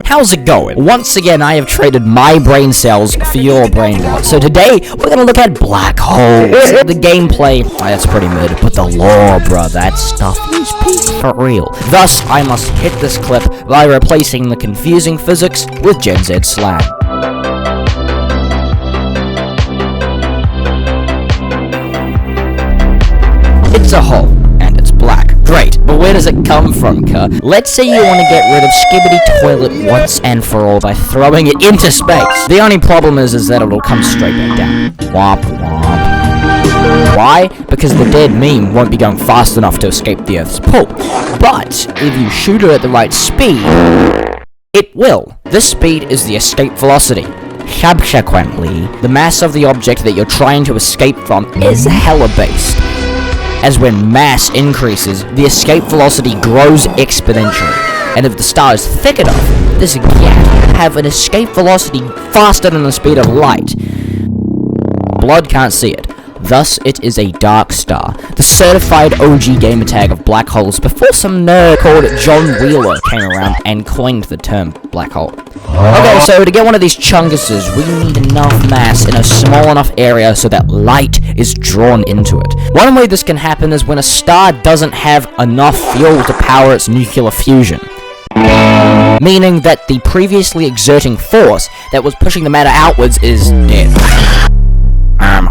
how's it going? Once again, I have traded my brain cells for your brain rot. So today, we're gonna look at black holes. The gameplay, that's pretty mid, but the lore, bruh, that stuff is peak for real. Thus, I must hit this clip by replacing the confusing physics with Gen Z slang. It's a hole, and it's black. Great, but where does it come from, cuh? Let's say you want to get rid of Skibidi Toilet once and for all by throwing it into space. The only problem is that it'll come straight back down. Womp womp. Why? Because the dead meme won't be going fast enough to escape the Earth's pull. But if you shoot it at the right speed, it will. This speed is the escape velocity. Subsequently, the mass of the object that you're trying to escape from is hella-based. As when mass increases, the escape velocity grows exponentially. And if the star is thick enough, this gap will have an escape velocity faster than the speed of light. Blood can't see it. Thus, it is a dark star, the certified OG gamertag of black holes before some nerd called John Wheeler came around and coined the term black hole. Okay, so to get one of these chunguses, we need enough mass in a small enough area so that light is drawn into it. One way this can happen is when a star doesn't have enough fuel to power its nuclear fusion. Meaning that the previously exerting force that was pushing the matter outwards is dead.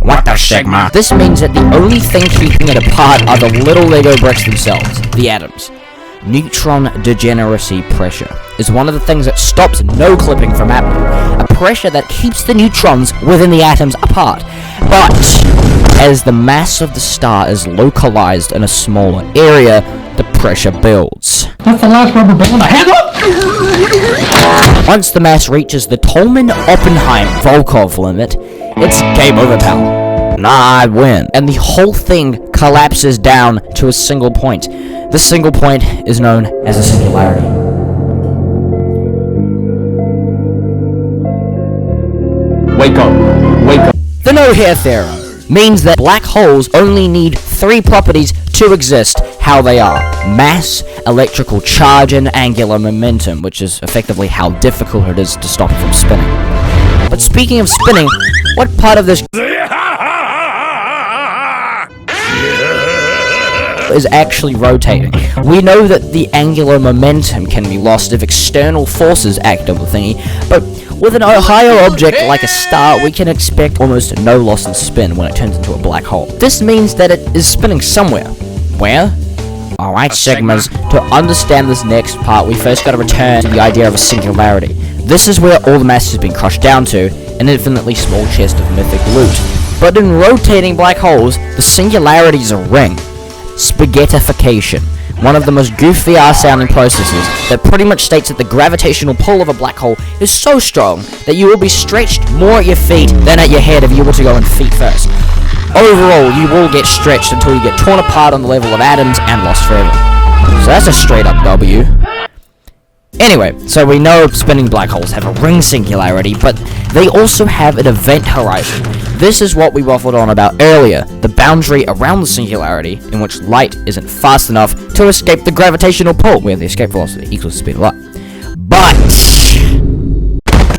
What the Sigma? This means that the only thing keeping it apart are the little Lego bricks themselves, the atoms. Neutron degeneracy pressure is one of the things that stops no clipping from happening, a pressure that keeps the neutrons within the atoms apart. But as the mass of the star is localized in a smaller area, the pressure builds. That's the last rubber band I have. Once the mass reaches the Tolman-Oppenheim-Volkov limit, it's game over, pal. Nah, I win. And the whole thing collapses down to a single point. This single point is known as a singularity. Wake up. Wake up. The no-hair theorem means that black holes only need three properties to exist how they are: mass, electrical charge, and angular momentum, which is effectively how difficult it is to stop it from spinning. But speaking of spinning, what part of this is actually rotating? We know that the angular momentum can be lost if external forces act on the thingy, but with a higher object like a star, we can expect almost no loss in spin when it turns into a black hole. This means that it is spinning somewhere. Where? Alright, Sigmas, to understand this next part, we first gotta return to the idea of a singularity. This is where all the mass has been crushed down to, an infinitely small chest of mythic loot. But in rotating black holes, the singularity is a ring. Spaghettification, one of the most goofy ass sounding processes that pretty much states that the gravitational pull of a black hole is so strong that you will be stretched more at your feet than at your head if you were to go in feet first. Overall, you will get stretched until you get torn apart on the level of atoms and lost forever. So that's a straight up W. Anyway, so we know spinning black holes have a ring singularity, but they also have an event horizon. This is what we waffled on about earlier, the boundary around the singularity in which light isn't fast enough to escape the gravitational pull, where the escape velocity equals the speed of light. But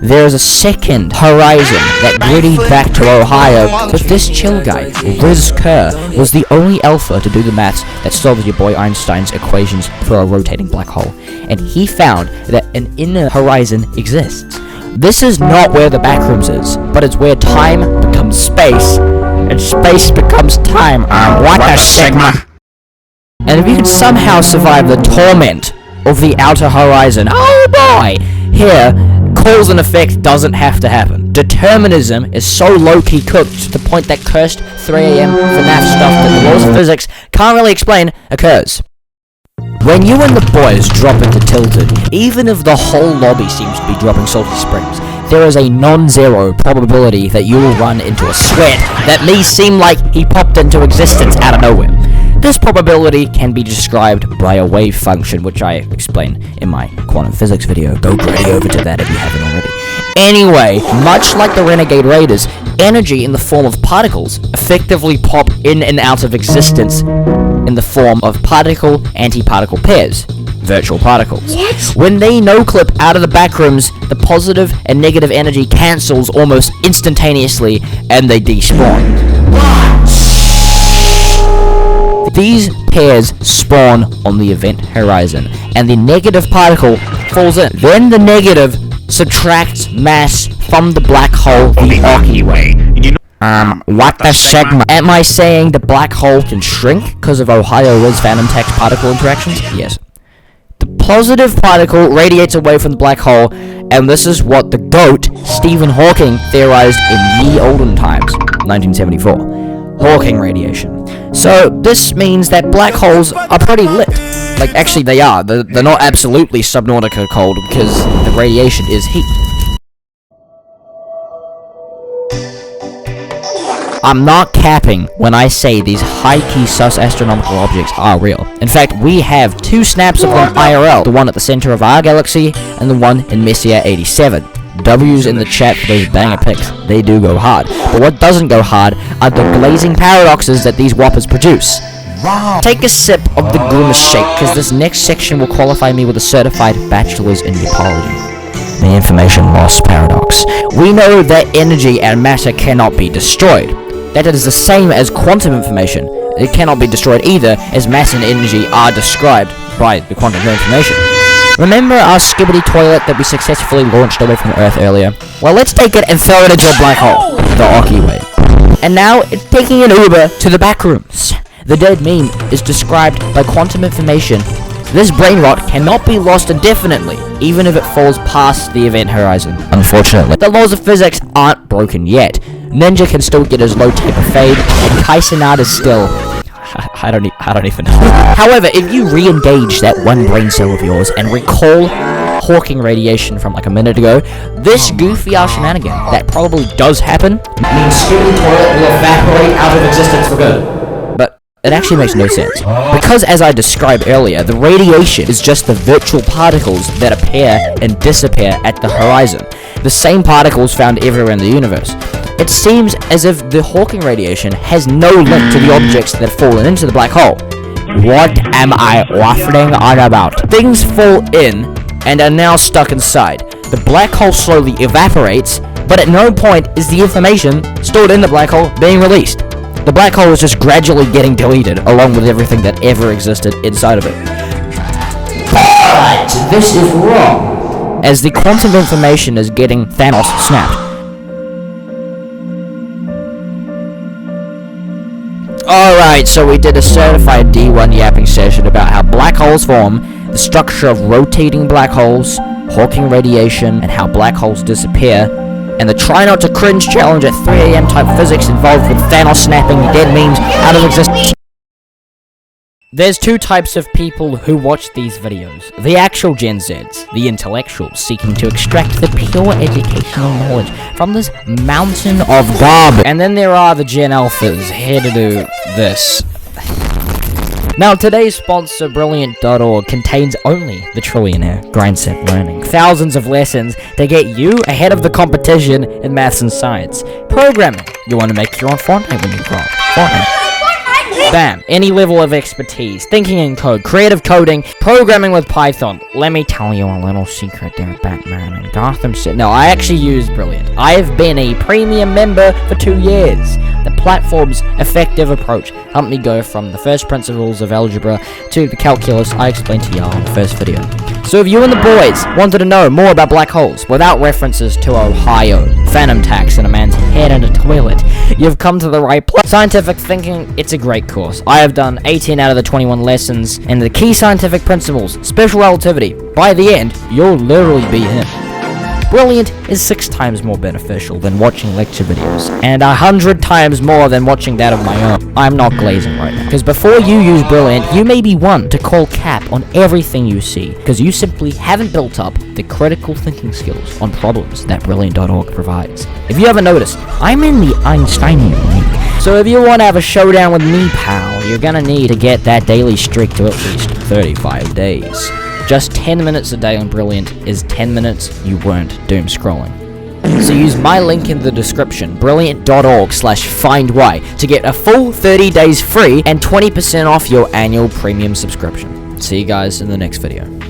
there is a second horizon that grittied back to Ohio, but this chill guy, Riz Kerr, was the only alpha to do the maths that solved your boy Einstein's equations for a rotating black hole, and he found that an inner horizon exists. This is not where the backrooms is, but it's where time becomes space, and space becomes time. What the Sigma? And if you could somehow survive the torment of the outer horizon, oh boy! Here, cause and effect doesn't have to happen. Determinism is so low-key cooked to the point that cursed 3 AM FNAF stuff that the laws of physics can't really explain occurs. When you and the boys drop into Tilted, even if the whole lobby seems to be dropping Salty Springs, there is a non-zero probability that you will run into a sweat that may seem like he popped into existence out of nowhere. This probability can be described by a wave function, which I explain in my quantum physics video. Go gritty over to that if you haven't already. Anyway, much like the Renegade Raiders, energy in the form of particles effectively pop in and out of existence in the form of particle-antiparticle pairs. virtual particles. When they no-clip out of the backrooms, the positive and negative energy cancels almost instantaneously, and they despawn. These pairs spawn on the event horizon, and the negative particle falls in. Then the negative subtracts mass from the black hole the Oki way. What the sigma? Am I saying the black hole can shrink because of Ohio Riz Phantom Text particle interactions? Yes. The positive particle radiates away from the black hole, and this is what the GOAT, Stephen Hawking, theorized in ye olden times, 1974. Hawking radiation. So this means that black holes are pretty lit. Like, actually they are. They're not absolutely Subnautica cold because the radiation is heat. I'm not capping when I say these high-key sus astronomical objects are real. In fact, we have two snaps of them IRL, the one at the center of our galaxy and the one in Messier 87. W's in the chat for those banger pics. They do go hard. But what doesn't go hard are the blazing paradoxes that these whoppers produce. Wow. Take a sip of the grimace shake, because this next section will qualify me with a certified bachelor's in Yapology. The information loss paradox. We know that energy and matter cannot be destroyed. That is the same as quantum information. It cannot be destroyed either, as mass and energy are described by the quantum information. Remember our Skibidi Toilet that we successfully launched away from Earth earlier? Well, let's take it and throw it into a black hole. The Oki way. And now, it's taking an Uber to the backrooms. The dead meme is described by quantum information. This brain rot cannot be lost indefinitely, even if it falls past the event horizon. Unfortunately, the laws of physics aren't broken yet. Ninja can still get his low taper fade, and Kaisenad is still... I don't even know. However, if you re-engage that one brain cell of yours and recall Hawking radiation from like a minute ago, this goofy ass shenanigan that probably does happen means Skibidi Toilet will evaporate out of existence for good. But it actually makes no sense. Because as I described earlier, the radiation is just the virtual particles that appear and disappear at the horizon. The same particles found everywhere in the universe. It seems as if the Hawking radiation has no link to the objects that have fallen into the black hole. What am I waffling on about? Things fall in and are now stuck inside. The black hole slowly evaporates, but at no point is the information stored in the black hole being released. The black hole is just gradually getting deleted, along with everything that ever existed inside of it. But this is wrong, as the quantum information is getting Thanos snapped. Alright, so we did a certified D1 yapping session about how black holes form, the structure of rotating black holes, Hawking radiation, and how black holes disappear, and the try not to cringe challenge at 3 AM type physics involved with Thanos snapping dead memes out of existence. There's two types of people who watch these videos. The actual Gen Zs, the intellectuals seeking to extract the pure educational knowledge from this mountain of garbage. And then there are the Gen Alphas, here to do this. Now, today's sponsor, Brilliant.org, contains only the trillionaire grindset learning. Thousands of lessons to get you ahead of the competition in maths and science. Programming. You want to make your own Fortnite when you grow up. Fortnite. Bam, any level of expertise, thinking in code, creative coding, programming with Python. Let me tell you a little secret there, Batman and Gotham City. No, I actually use Brilliant. I've been a premium member for 2 years. The platform's effective approach helped me go from the first principles of algebra to the calculus I explained to y'all in the first video. So if you and the boys wanted to know more about black holes without references to Ohio, phantom tax, and a man's head in a toilet, you've come to the right place. Scientific thinking, it's a great course. I have done 18 out of the 21 lessons, and the key scientific principles, special relativity. By the end, you'll literally be him. Brilliant is 6 times more beneficial than watching lecture videos, and 100 times more than watching that of my own. I'm not glazing right now, because before you use Brilliant, you may be one to call cap on everything you see, because you simply haven't built up the critical thinking skills on problems that Brilliant.org provides. If you haven't noticed, I'm in the Einsteinian league, so if you want to have a showdown with me, pal, you're gonna need to get that daily streak to at least 35 days. Just 10 minutes a day on Brilliant is 10 minutes you weren't doom scrolling. So use my link in the description, brilliant.org/findy, to get a full 30 days free and 20% off your annual premium subscription. See you guys in the next video.